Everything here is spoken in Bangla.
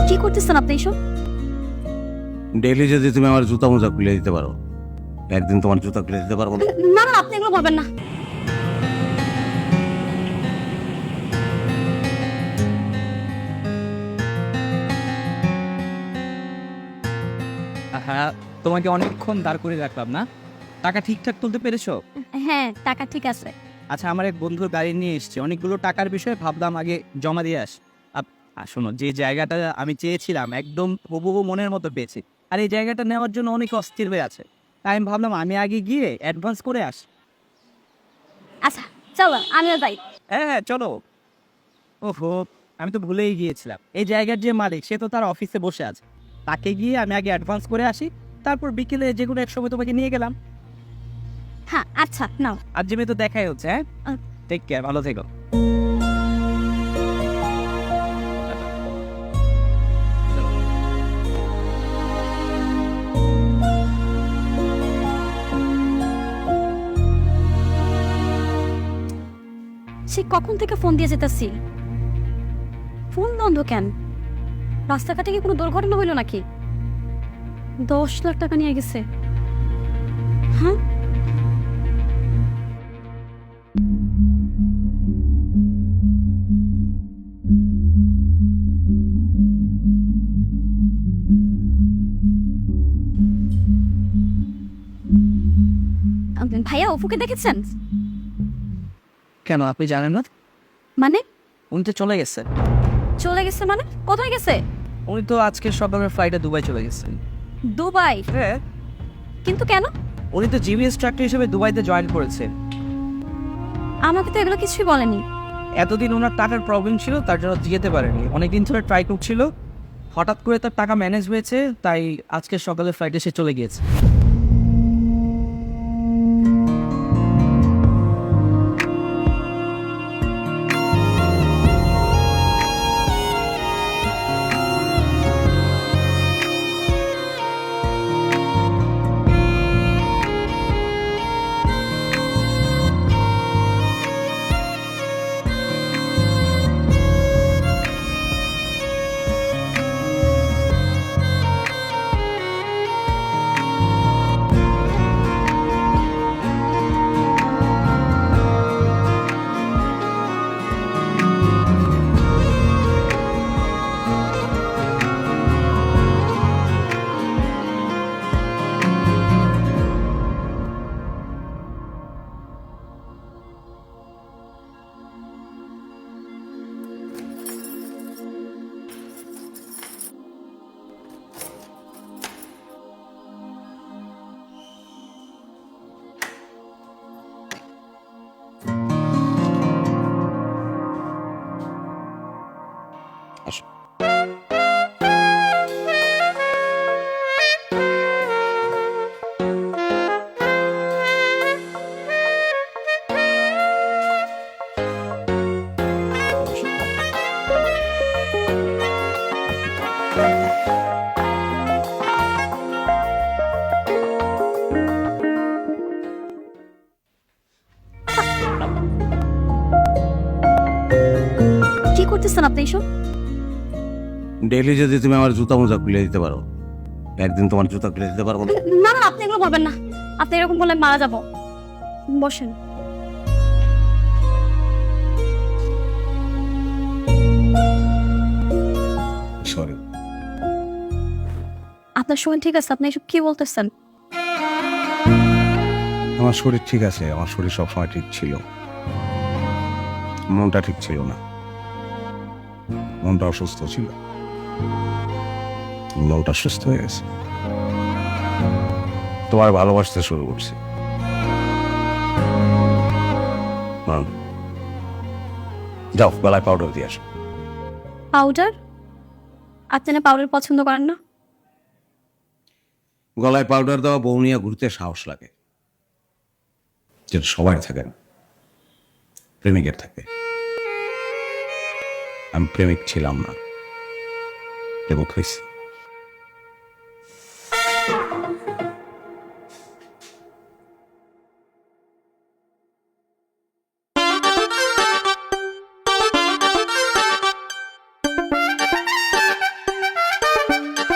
কি করতেছেন আপনি এসব? ডেইলি যদি তুমি আমার জুতা মোজা খুলে দিতে পারো, একদিন তোমার জুতা খুলে দিতে পারবো না? না না, আপনি এগুলো বলবেন না। হ্যাঁ, তোমাকে অনেকক্ষণ দাঁড় করে রাখলাম না? টাকা ঠিকঠাক তুলতে পেরেছো? হ্যাঁ, টাকা ঠিক আছে। আচ্ছা, আমার এক বন্ধুর গাড়ি নিয়ে এসেছে, অনেকগুলো টাকার বিষয়ে ভাবলাম আগে জমা দিয়ে আস। শোনো, যে জায়গাটা আমি চেয়েছিলাম একদম হুবহু মনের মতো পেয়েছি, আর এই জায়গাটা নেওয়ার জন্য অনেক অস্থির হয়ে আছে। তাই আমি ভাবলাম আমি আগে গিয়ে অ্যাডভান্স করে আস। আচ্ছা চলো, আমিও যাই। হ্যাঁ হ্যাঁ, চলো। ওহো, আমি তো ভুলেই গিয়েছিলাম, এই জায়গার যে মালিক সে তো তার অফিসে বসে আছে। তাকে গিয়ে আমি আগে অ্যাডভান্স করে আসি, তারপর বিকেলে যে কোনো এক সময় তোমাকে নিয়ে গেলাম। হ্যাঁ আচ্ছা নাও। আর জিমে তো দেখাই হচ্ছে। হ্যাঁ, টেক কেয়ার, ভালো থেকো। সে কখন থেকে ফোন দিয়ে যেতেছি, ফোন বন্ধ কেন? রাস্তাঘাটে কি কোনো দুর্ঘটনা হইল নাকি? 10 লাখ টাকা নিয়ে গেছে। হ্যাঁ, ভাইয়া অপুকে দেখেছেন? কেন, আপনি জানেন না? মানে উনি তো চলে গেছে। চলে গেছে মানে? কোথায় গেছে? উনি তো আজকে সকালের ফ্লাইটে দুবাই চলে গেছেন। দুবাই? হ্যাঁ, কিন্তু কেন? উনি তো জিবি ইনস্ট্রাক্টর হিসেবে দুবাইতে জয়েন করেছেন। আমাকে তো এগুলো কিছুই বলেনি। এতদিন ওনার টাকার প্রবলেম ছিল, তার জন্য যেতে পারেনি। অনেকদিন ধরে ট্রাই করছিল, হঠাৎ করে তার টাকা ম্যানেজ হয়েছে, তাই আজকে সকালে ফ্লাইটে সে চলে গিয়েছে। আসো। কি করতেছেন আপনি এসব? ডেইলি যদি তুমি আমার জুতা মোজা খুলে দিতে পারো, একদিন তোমার জুতা খুলে দিতে পারবো না? না না, আপনি এগুলো বলবেন না। আপনি এরকম বললে মারা যাব। বসেন। সরি। আপনার শরীর ঠিক আছে? আপনি এসব কি বলতেছেন? আমার শরীর ঠিক আছে, আমার শরীর সবসময় ঠিক ছিল, মনটা ঠিক ছিল না। মনটা অসুস্থ ছিল, মনটা সুস্থ হয়ে গেছে। তোমার ভালোবাসতে শুরু করছি। যাও, গলায় পাউডার দিয়ে আসো। পাউডার? আপনি না পাউডার পছন্দ করেন না? গলায় পাউডার দেওয়া বউ নিয়ে ঘুরতে সাহস লাগে, যেটা সবাই থাকে না, প্রেমিকের থাকে। আমি প্রেমিক ছিলাম না, প্রেমিক হয়েছি।